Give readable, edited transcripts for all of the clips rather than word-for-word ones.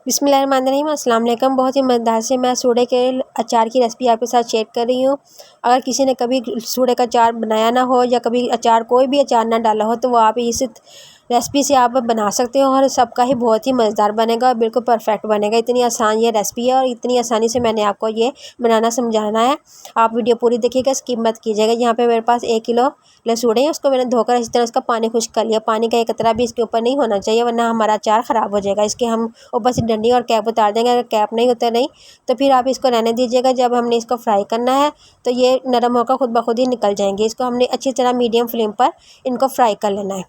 बिस्मिल्लाहिर्रहमानिर्रहीम, अस्सलाम वालेकुम। बहुत ही मज़ेदार से मैं सूड़े के अचार की रेसिपी आपके साथ शेयर कर रही हूँ। अगर किसी ने कभी सूड़े का अचार बनाया ना हो या कभी अचार कोई भी अचार ना डाला हो तो वो आप इस रेसिपी से आप बना सकते हो और सबका ही बहुत ही मज़ेदार बनेगा और बिल्कुल परफेक्ट बनेगा। इतनी आसान ये रेसिपी है और इतनी आसानी से मैंने आपको ये बनाना समझाना है। आप वीडियो पूरी देखिएगा, स्किप मत कीजिएगा। यहाँ पे मेरे पास 1 किलो लसूड़े हैं, उसको मैंने धोकर इस तरह उसका पानी खुश्क कर लिया। पानी का एक कतरा भी इसके ऊपर नहीं होना चाहिए वरना हमारा अचार ख़राब हो जाएगा। इसके हम ऊपर से डंडी और कैप उतार देंगे। अगर कैप नहीं उतरी तो फिर आप इसको रहने दीजिएगा। जब हमने इसको फ्राई करना है तो ये नरम होकर खुद ब खुद ही निकल जाएंगे। इसको हमने अच्छी तरह मीडियम फ्लेम पर इनको फ्राई कर लेना है।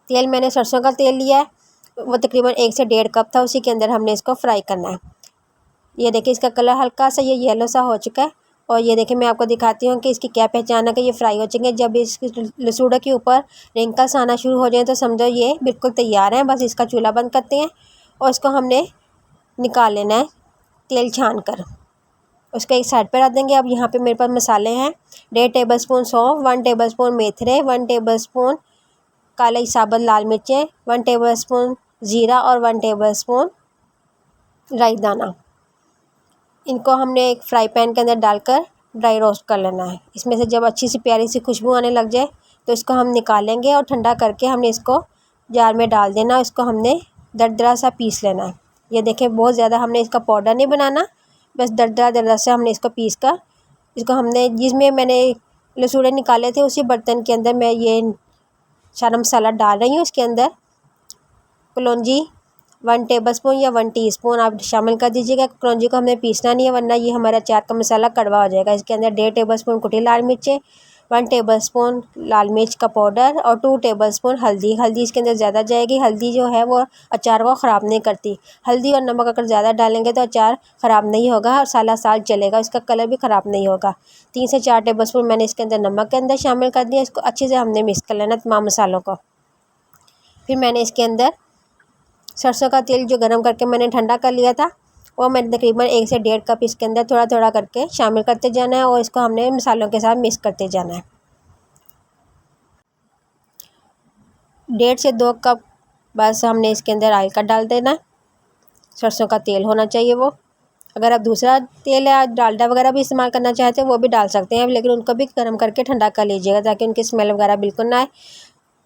तेल मैंने सरसों का तेल लिया है, वो तकरीबन 1 से 1.5 कप था। उसी के अंदर हमने इसको फ्राई करना है। ये देखिए इसका कलर हल्का सा ये येलो सा हो चुका है। और ये देखिए मैं आपको दिखाती हूँ कि इसकी क्या पहचान है कि ये फ्राई हो चुके हैं। जब इस लसूड़े के ऊपर रिंकल्स आना शुरू हो जाए तो समझो ये बिल्कुल तैयार है। बस इसका चूल्हा बंद करते हैं और इसको हमने निकाल लेना है तेल छान कर। उसको एक साइड पर रख देंगे। अब यहाँ पे मेरे पास मसाले हैं। 1.5 टेबलस्पून सौंफ, 1 टेबलस्पून मेथरे, 1 टेबलस्पून काली साबुत लाल मिर्चें, 1 टेबलस्पून ज़ीरा और 1 टेबलस्पून राई दाना। इनको हमने एक फ्राई पैन के अंदर डालकर ड्राई रोस्ट कर लेना है। इसमें से जब अच्छी सी प्यारी सी खुशबू आने लग जाए तो इसको हम निकालेंगे और ठंडा करके हमने इसको जार में डाल देना। इसको हमने दरदरा सा पीस लेना है। ये देखें बहुत ज़्यादा हमने इसका पाउडर नहीं बनाना, बस दरदरा दरदरा से हमने इसको पीस कर इसको हमने जिसमें मैंने लसूड़े निकाले थे उसी बर्तन के अंदर मैं ये सारा मसाला डाल रही हूँ। इसके अंदर कलौंजी 1 टेबलस्पून या 1 टीस्पून आप शामिल कर दीजिएगा। कलौंजी को हमने पीसना नहीं है वरना ये हमारा अचार का मसाला कड़वा हो जाएगा। इसके अंदर 1.5 टेबलस्पून कुटी लाल मिर्चें, 1 टेबलस्पून लाल मिर्च का पाउडर और 2 टेबलस्पून हल्दी। हल्दी इसके अंदर ज़्यादा जाएगी। हल्दी जो है वो अचार को ख़राब नहीं करती। हल्दी और नमक अगर ज़्यादा डालेंगे तो अचार ख़राब नहीं होगा और साल साल चलेगा, इसका कलर भी ख़राब नहीं होगा। 3 से 4 टेबलस्पून मैंने इसके अंदर नमक के अंदर शामिल कर दिया। इसको अच्छे से हमने मिक्स कर लेना तमाम मसालों को। फिर मैंने इसके अंदर सरसों का तेल जो गरम करके मैंने ठंडा कर लिया था वो मैंने तकरीबन 1 से 1.5 कप इसके अंदर थोड़ा थोड़ा करके शामिल करते जाना है और इसको हमने मसालों के साथ मिक्स करते जाना है। 1.5 से 2 कप बस हमने इसके अंदर ऑयल का डाल देना है। सरसों का तेल होना चाहिए वो। अगर आप दूसरा तेल या डालडा वगैरह भी इस्तेमाल करना चाहते हैं वो भी डाल सकते हैं, लेकिन उनको भी गर्म करके ठंडा कर लीजिएगा ताकि उनकी स्मेल वगैरह बिल्कुल ना आए।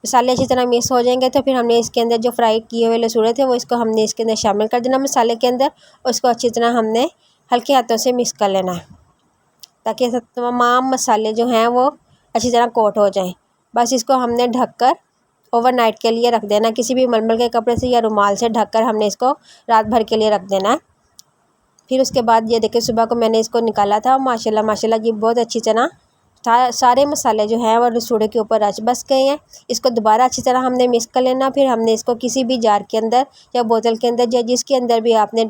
मसाले अच्छी तरह मिक्स हो जाएंगे तो फिर हमने इसके अंदर जो फ्राई किए हुए लसूड़े थे वो इसको हमने इसके अंदर शामिल कर देना मसाले के अंदर और इसको अच्छी तरह हमने हल्के हाथों से मिक्स कर लेना है ताकि तमाम मसाले जो हैं वो अच्छी तरह कोट हो जाएं। बस इसको हमने ढककर ओवरनाइट के लिए रख देना। किसी भी मलमल के कपड़े से या रुमाल से ढककर हमने इसको रात भर के लिए रख देना है। फिर उसके बाद ये देखिए सुबह को मैंने इसको निकाला था। माशाल्लाह माशाल्लाह ये बहुत अच्छी तरह सारे मसाले जो हैं वो लसूड़े के ऊपर रच बस गए हैं। इसको दोबारा अच्छी तरह हमने मिक्स कर लेना। फिर हमने इसको किसी भी जार के अंदर या बोतल के अंदर या जिसके अंदर भी आपने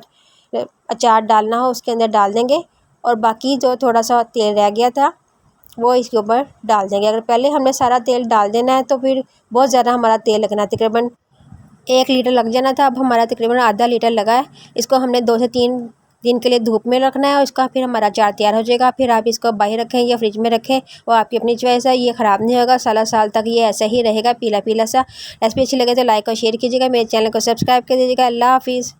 अचार डालना हो उसके अंदर डाल देंगे और बाकी जो थोड़ा सा तेल रह गया था वो इसके ऊपर डाल देंगे। अगर पहले हमने सारा तेल डाल देना है तो फिर बहुत ज़्यादा हमारा तेल लगना है, तकरीबन 1 लीटर लग जाना था। अब हमारा तकरीबन आधा लीटर लगा है। इसको हमने 2 से 3 दिन के लिए धूप में रखना है और इसका फिर हमारा अचार तैयार हो जाएगा। फिर आप इसको बाहर रखें या फ्रिज में रखें, वो आपकी अपनी चॉइस है। ये ख़राब नहीं होगा, साल साल तक ये ऐसा ही रहेगा पीला पीला सा। रेसिपी अच्छी लगे तो लाइक और शेयर कीजिएगा। मेरे चैनल को सब्सक्राइब कर दीजिएगा। अल्लाह हाफिज़।